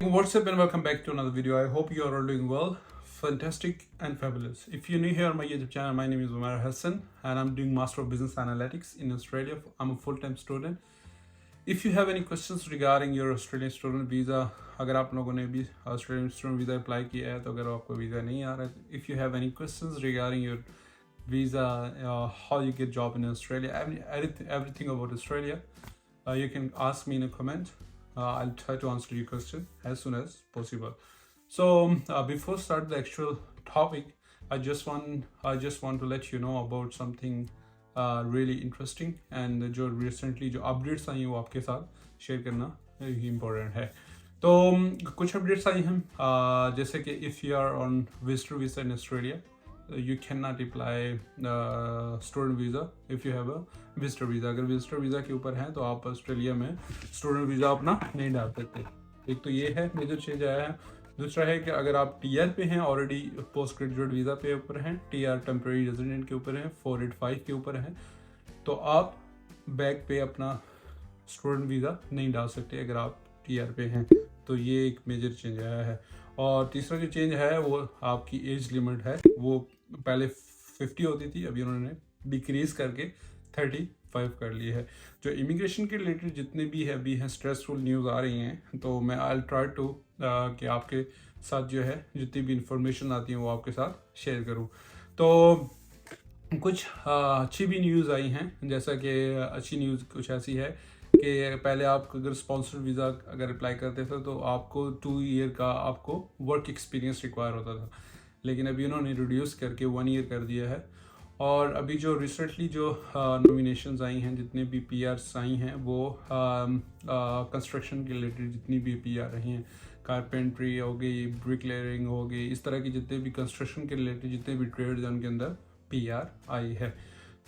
What's up and welcome back to another video. I hope you are all doing well, fantastic and fabulous. If you're new here on my YouTube channel, my name is Umar Hassan and I'm doing Master of Business Analytics in Australia. I'm a full-time student. If you have any questions regarding your Australian student visa, अगर आप लोगों ने भी Australian student visa apply किया है तो अगर आपको visa नहीं आ रहा है, if you have any questions regarding your visa, how you get job in Australia, everything about Australia, you can ask me in a comment. I'll try to answer your question as soon as possible. So before start the actual topic, I just want to let you know about something really interesting and जो recently जो updates आई हैं वो आपके साथ share करना important है. तो कुछ updates आई हैं जैसे कि if you are on visitor visa in Australia, you cannot apply student visa if you have a visitor visa. अगर visitor visa के ऊपर है तो आप ऑस्ट्रेलिया में student visa अपना नहीं डाल सकते. एक तो ये है मेजर चेंज आया है. दूसरा है कि अगर आप टीआर पे हैं, ऑलरेडी पोस्ट ग्रेजुएट वीज़ा पे ऊपर हैं, टीआर टेम्परेरी रेजिडेंट के ऊपर हैं, 485 के ऊपर हैं, तो आप बैक पे अपना स्टूडेंट वीज़ा नहीं डाल सकते अगर आप टीआर पे हैं. तो ये एक मेजर चेंज आया है. और तीसरा जो चेंज है वो आपकी एज लिमिट है. वो पहले 50 होती थी, अभी उन्होंने डिक्रीज करके 35 कर ली है. जो इमिग्रेशन के रिलेटेड जितने भी है अभी हैं स्ट्रेसफुल न्यूज़ आ रही हैं, तो मैं आई ट्राई टू कि आपके साथ जो है जितनी भी इंफॉर्मेशन आती है वो आपके साथ शेयर करूं. तो कुछ अच्छी भी न्यूज़ आई हैं, जैसा कि अच्छी न्यूज़ कुछ ऐसी है कि पहले आप अगर स्पॉन्सर्ड वीज़ा अगर अप्लाई करते थे तो आपको 2 ईयर का आपको वर्क एक्सपीरियंस रिक्वायर होता था, लेकिन अभी उन्होंने रिड्यूस करके 1 ईयर कर दिया है. और अभी जो रिसेंटली जो नॉमिनेशंस आई हैं, जितने भी पीआरस आई हैं, वो कंस्ट्रक्शन के रिलेटेड जितनी भी पीआर रही हैं, कारपेंट्री हो गई, ब्रिकलेयरिंग हो गई, इस तरह की जितने भी कंस्ट्रक्शन के रिलेटेड जितने भी ट्रेड्स हैं उनके अंदर पीआर आई है.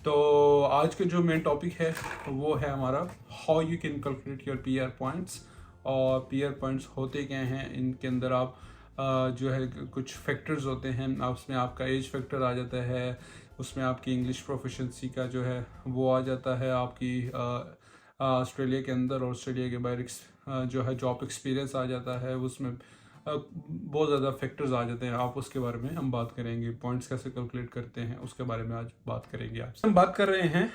तो आज का जो मेन टॉपिक है वो है हमारा how you can calculate your PR points. और पीआर पॉइंट्स होते क्या हैं, इनके अंदर आप जो है कुछ फैक्टर्स होते हैं. उसमें आपका एज फैक्टर आ जाता है, उसमें आपकी इंग्लिश प्रोफिशेंसी का जो है वो आ जाता है, आपकी ऑस्ट्रेलिया के अंदर और ऑस्ट्रेलिया के बाहर जो है जॉब एक्सपीरियंस आ जाता है. उसमें बहुत ज़्यादा फैक्टर्स आ जाते हैं. आप उसके बारे में हम बात करेंगे. पॉइंट्स कैसे कैलकुलेट करते हैं उसके बारे में आज बात करेंगे. आपसे हम बात कर रहे हैं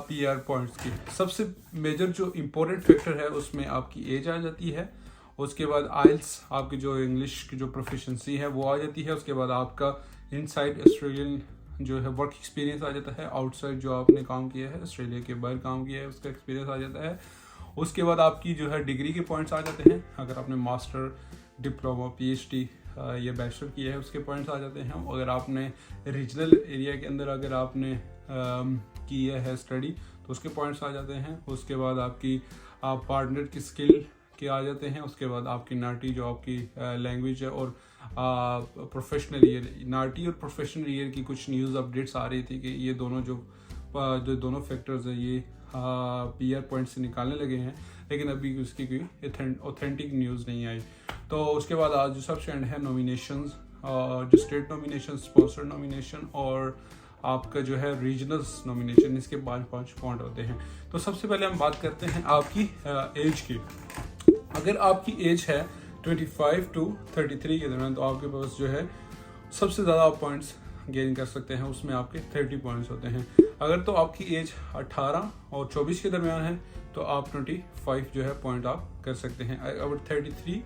पीआर पॉइंट्स की. सबसे मेजर जो इम्पोर्टेंट फैक्टर है उसमें आपकी एज आ जाती है. उसके बाद आइल्स, आपकी जो इंग्लिश की जो प्रोफिशेंसी है वो आ जाती है. उसके बाद आपका इनसाइड ऑस्ट्रेलियन जो है वर्क एक्सपीरियंस आ जाता है. आउटसाइड जो आपने काम किया है, ऑस्ट्रेलिया के बाहर काम किया है, उसका एक्सपीरियंस आ जाता है. उसके बाद आपकी जो है डिग्री के पॉइंट्स आ जाते हैं. अगर आपने मास्टर, डिप्लोमा, पीएचडी या बैचलर किया है उसके पॉइंट्स आ जाते हैं. अगर आपने रीजनल एरिया के अंदर अगर आपने किया है स्टडी तो उसके पॉइंट्स आ जाते हैं. उसके बाद आपकी पार्टनर की स्किल के आ जाते हैं. उसके बाद आपकी नाटी जो आपकी लैंग्वेज है और प्रोफेशनल ईयर, नाटी और प्रोफेशनल ईयर की कुछ न्यूज़ अपडेट्स आ रही थी कि ये दोनों जो दोनों फैक्टर्स हैं ये पीआर पॉइंट से निकालने लगे हैं, लेकिन अभी उसकी कोई ऑथेंटिक न्यूज़ नहीं आई. तो उसके बाद आज जो सबसे एंड है नॉमिनेशंस, जो स्टेट नॉमिनेशन, स्पॉन्सर्ड नॉमिनेशन और आपका जो है रीजनल्स नॉमिनेशन. इसके 5 पॉइंट होते हैं. तो सबसे पहले हम बात करते हैं आपकी एज की. अगर आपकी एज है 25 to 33 के दरमियान तो आपके पास जो है सबसे ज़्यादा आप पॉइंट्स गेन कर सकते हैं. उसमें आपके 30 पॉइंट्स होते हैं. अगर तो आपकी एज 18 और 24 के दरमियान है तो आप 25 जो है पॉइंट आप कर सकते हैं. अगर 33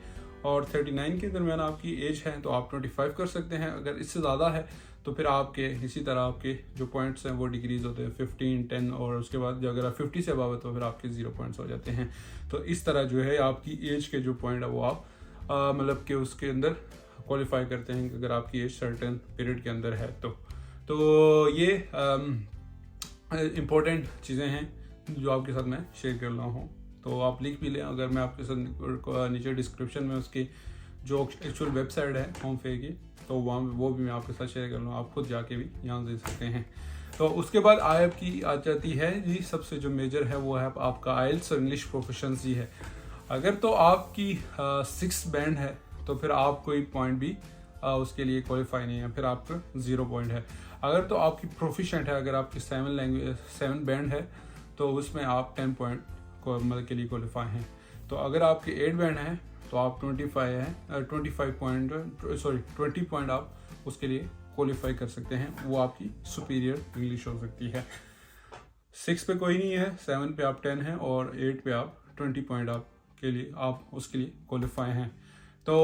और 39 के दरमियान आपकी एज है तो आप 25 कर सकते हैं. अगर इससे ज़्यादा है तो फिर आपके इसी तरह आपके जो पॉइंट्स हैं वो डिक्रीज होते हैं 15, 10 और उसके बाद जो अगर 50 से अबव है तो फिर आपके 0 पॉइंट्स हो जाते हैं. तो इस तरह जो है आपकी एज के जो पॉइंट है वो आप मतलब कि उसके अंदर क्वालिफाई करते हैं अगर आपकी एज सर्टेन पीरियड के अंदर है. तो ये इम्पोर्टेंट चीज़ें हैं जो आपके साथ मैं शेयर कर रहा हूँ. तो आप लिख भी लें. अगर मैं आपके साथ नीचे डिस्क्रिप्शन में उसकी जो एक्चुअल वेबसाइट है होम पे की, तो वहाँ वो भी मैं आपके साथ शेयर कर लूँ. आप खुद जाके भी यहाँ दे सकते हैं. तो उसके बाद आपकी आ जाती है जी सबसे जो मेजर है वो है आपका आइल्स और इंग्लिश प्रोफिशेंसी है. अगर तो आपकी 6 बैंड है तो फिर आप कोई पॉइंट भी उसके लिए क्वालिफाई नहीं है, फिर आपका 0 पॉइंट है. अगर तो आपकी प्रोफिशेंट है, अगर आपकी 7 बैंड है तो उसमें आप 10 पॉइंट मतलब के लिए क्वालिफाई हैं. तो अगर आपके 8 बैंड हैं तो आप 20 पॉइंट आप उसके लिए क्वालिफाई कर सकते हैं, वो आपकी सुपीरियर इंग्लिश हो सकती है। 6 पे कोई नहीं है, 7 पे आप 10 हैं और 8 पे आप 20 पॉइंट आप उसके लिए क्वालिफाई हैं। तो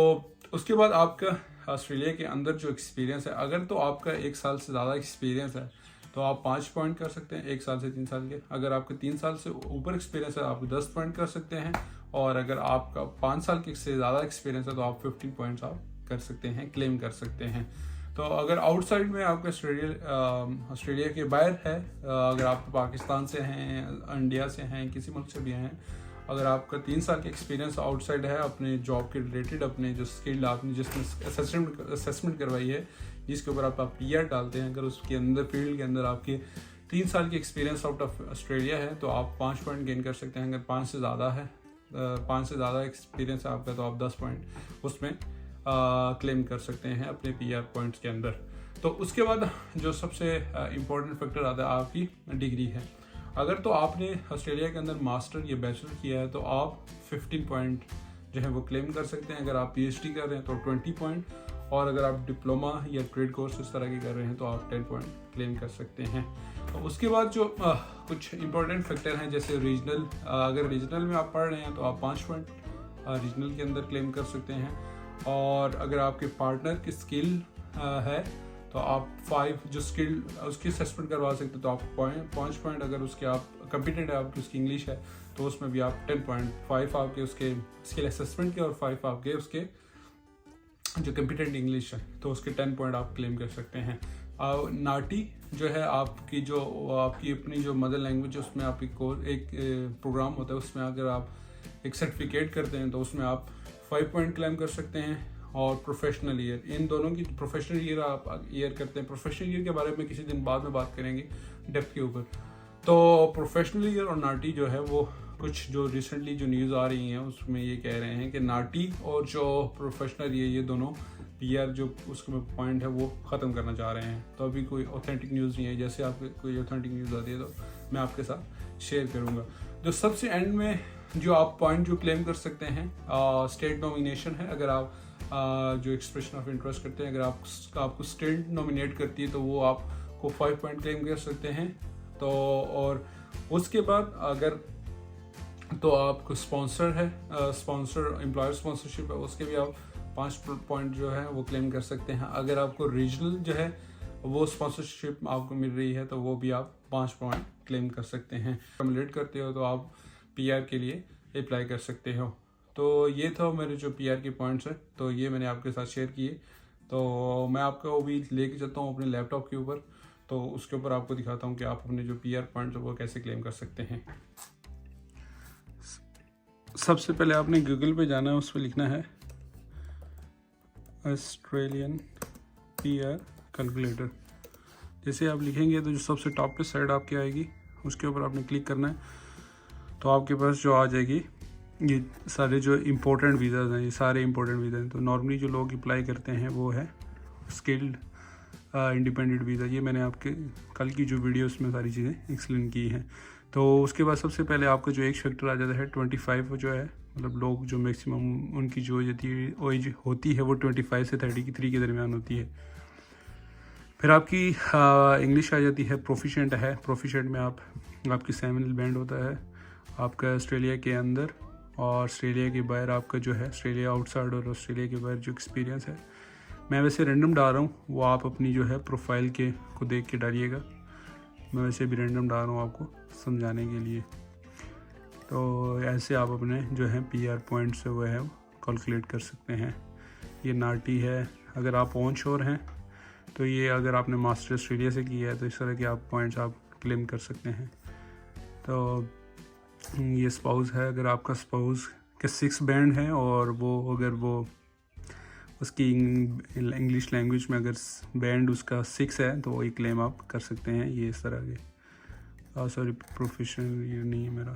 उसके बाद आपका ऑस्ट्रेलिया के अंदर जो एक्सपीरियंस है, अगर तो आपका 1 साल से ज़्यादा एक्सपीरियंस है तो आप 5 पॉइंट कर सकते हैं 1 साल से 3 साल के। अगर आपके 3 साल से ऊपर एक्सपीरियंस है आप 10 पॉइंट कर सकते हैं, और अगर आपका 5 साल के से ज़्यादा एक्सपीरियंस है तो आप 15 पॉइंट्स आप कर सकते हैं, क्लेम कर सकते हैं। तो अगर आउटसाइड में आपका ऑस्ट्रेलिया के बाहर है, अगर आप पाकिस्तान से हैं, इंडिया से हैं, किसी मुल्क से भी हैं, अगर आपका 3 साल का एक्सपीरियंस आउटसाइड है अपने जॉब के रिलेटेड, अपने जो स्किल आपने जिसमें असेसमेंट करवाई है, जिसके ऊपर आप PR डालते हैं, अगर उसके अंदर फील्ड के अंदर आपके 3 साल की एक्सपीरियंस आउट ऑफ ऑस्ट्रेलिया है तो आप 5 पॉइंट गेन कर सकते हैं। अगर 5 से ज़्यादा है, 5 से ज़्यादा एक्सपीरियंस है आपका, तो आप 10 पॉइंट उसमें क्लेम कर सकते हैं अपने PR पॉइंट्स के अंदर। तो उसके बाद जो सबसे इम्पोर्टेंट फैक्टर आता है आपकी डिग्री है। अगर तो आपने ऑस्ट्रेलिया के अंदर मास्टर या बैचलर किया है तो आप 15 पॉइंट जो है वो क्लेम कर सकते हैं। अगर आप PhD कर रहे हैं तो 20 पॉइंट, और अगर आप डिप्लोमा या ट्रेड कोर्स इस तरह के कर रहे हैं तो आप 10 पॉइंट क्लेम कर सकते हैं। तो उसके बाद जो कुछ इंपॉर्टेंट फैक्टर हैं, जैसे रीजनल, अगर रीजनल में आप पढ़ रहे हैं तो आप 5 पॉइंट रीजनल के अंदर क्लेम कर सकते हैं, और अगर आपके पार्टनर की स्किल है तो आप 5 जो स्किल उसकी असेसमेंट करवा सकते हैं, तो आप 5 पॉइंट, अगर उसके आप कंपिटेंट है, आपकी उसकी इंग्लिश है तो उसमें भी आप 10 पॉइंट, 5 आपके उसके स्किल असेसमेंट के और 5 आपके उसके जो कंपिटेंट इंग्लिश है तो उसके 10 पॉइंट आप क्लेम कर सकते हैं। नाटी जो है आपकी अपनी जो मदर लैंग्वेज है उसमें आपकी एक प्रोग्राम होता है, उसमें अगर आप एक सर्टिफिकेट करते हैं तो उसमें आप 5 पॉइंट क्लेम कर सकते हैं। और प्रोफेशनल ईयर, इन दोनों की प्रोफेशनल ईयर आप करते हैं, प्रोफेशनल ईयर के बारे में किसी दिन बाद में बात करेंगे डेप्थ के ऊपर। तो प्रोफेशनल ईयर और नाटी जो है वो कुछ जो रिसेंटली जो न्यूज़ आ रही हैं उसमें ये कह रहे हैं कि नाटी और जो प्रोफेशनल ईयर, ये दोनों PR जो उसका पॉइंट है वो ख़त्म करना चाह रहे हैं। तो अभी कोई ऑथेंटिक न्यूज़ नहीं है, जैसे आपको कोई ऑथेंटिक न्यूज़ आती है तो मैं आपके साथ शेयर करूँगा। जो सबसे एंड में जो आप पॉइंट जो क्लेम कर सकते हैं, स्टेट नॉमिनेशन है। अगर आप जो एक्सप्रेशन ऑफ इंटरेस्ट करते हैं, अगर आपको स्टेट नॉमिनेट करती है तो वो आपको 5 पॉइंट क्लेम कर सकते हैं। तो और उसके बाद अगर तो आपको स्पॉन्सर है, एम्प्लॉयर स्पॉन्सरशिप है, उसके भी आप 5 पॉइंट जो है वो क्लेम कर सकते हैं। अगर आपको रीजनल जो है वो स्पॉन्सरशिप आपको मिल रही है तो वो भी आप 5 पॉइंट क्लेम कर सकते हैं। कम्युलेट करते हो तो आप PR के लिए अप्लाई कर सकते हो। तो ये था मेरे जो PR के पॉइंट्स हैं, तो ये मैंने आपके साथ शेयर किए। तो मैं आपको अभी लेके चलता हूँ अपने लैपटॉप के ऊपर, तो उसके ऊपर आपको दिखाता हूँ कि आप अपने जो PR पॉइंट्स हैं वो कैसे क्लेम कर सकते हैं। सबसे पहले आपने गूगल पे जाना है, उस पर लिखना है ऑस्ट्रेलियन PR कैलकुलेटर। जैसे आप लिखेंगे तो जो सबसे टॉप पे साइड आपकी आएगी उसके ऊपर आपने क्लिक करना है, तो आपके पास जो आ जाएगी ये सारे जो इम्पोर्टेंट वीज़ाज हैं, ये सारे इम्पोर्टेंट वीज़ा हैं। तो नॉर्मली जो लोग अप्लाई करते हैं वो है स्किल्ड इंडिपेंडेंट वीज़ा। ये मैंने आपके कल की जो वीडियो उसमें सारी चीज़ें एक्सप्लेन की हैं। तो उसके बाद सबसे पहले आपका जो एक फैक्टर आ जाता है 25 जो है, मतलब लोग जो मैक्सिमम उनकी जो एज होती है वो 25 से 33 के दरमियान होती है। फिर आपकी इंग्लिश आ जाती है, प्रोफिशेंट है। प्रोफिशेंट में आपकी सेमिनल बैंड होता है आपका ऑस्ट्रेलिया के अंदर, और ऑस्ट्रेलिया के बाहर आपका जो है ऑस्ट्रेलिया आउटसाइड और ऑस्ट्रेलिया के बाहर जो एक्सपीरियंस है, मैं वैसे रैंडम डाल रहा हूँ, वो आप अपनी जो है प्रोफाइल को देख के डालिएगा। मैं वैसे भी रैंडम डाल रहा हूँ आपको समझाने के लिए। तो ऐसे आप अपने जो है PR पॉइंट से वो है कैलकुलेट कर सकते हैं। ये नाटी है। अगर आप ऑन शोर हैं तो ये, अगर आपने मास्टर ऑस्ट्रेलिया से किया है तो इस तरह के आप पॉइंट्स आप क्लेम कर सकते हैं। तो ये स्पाउस है, अगर आपका स्पाउस के 6 बैंड है और अगर वो उसकी इंग्लिश लैंग्वेज में अगर बैंड उसका 6 है तो वही क्लेम आप कर सकते हैं। ये इस तरह के सॉरी प्रोफेशनल ये नहीं है मेरा।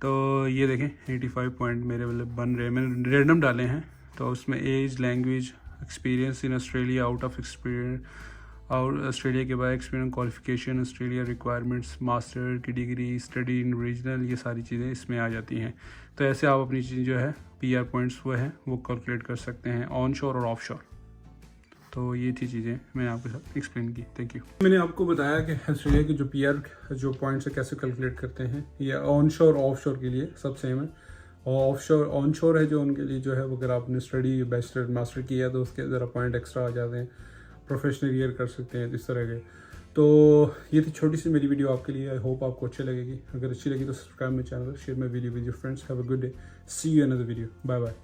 तो ये देखें 85 पॉइंट मेरे बन रहे, मैंने रैंडम डाले हैं। तो उसमें age, language, experience in Australia, out of experience, और ऑस्ट्रेलिया के बाद experience, qualification, Australia requirements, master की डिग्री, स्टडी इन रीजनल, ये सारी चीज़ें इसमें आ जाती हैं। तो ऐसे आप अपनी चीज़ जो है PR पॉइंट्स वो है वो कैलकुलेट कर सकते हैं ऑन शोर और ऑफ शोर। तो ये थी चीज़ें मैंने आपके साथ एक्सप्लेन की। Thank you. मैंने आपको बताया कि ऑस्ट्रेलिया के जो PR जो पॉइंट्स है कैसे कैलकुलेट करते हैं। ये ऑन शोर ऑफ शोर के लिए सब सेम है, और ऑफ शोर ऑन शोर है जो उनके लिए जो है वो अगर आपने स्टडी बैचलर मास्टर किया तो उसके ज़रा पॉइंट एक्स्ट्रा आ जाते हैं, प्रोफेशनल ईयर कर सकते हैं इस तरह के। तो ये थी छोटी सी मेरी वीडियो आपके लिए। आई होप आपको अच्छी लगेगी। अगर अच्छी लगी तो सब्सक्राइब मेरे channel, share my video with your friends. Have a good day, see you another video, bye bye.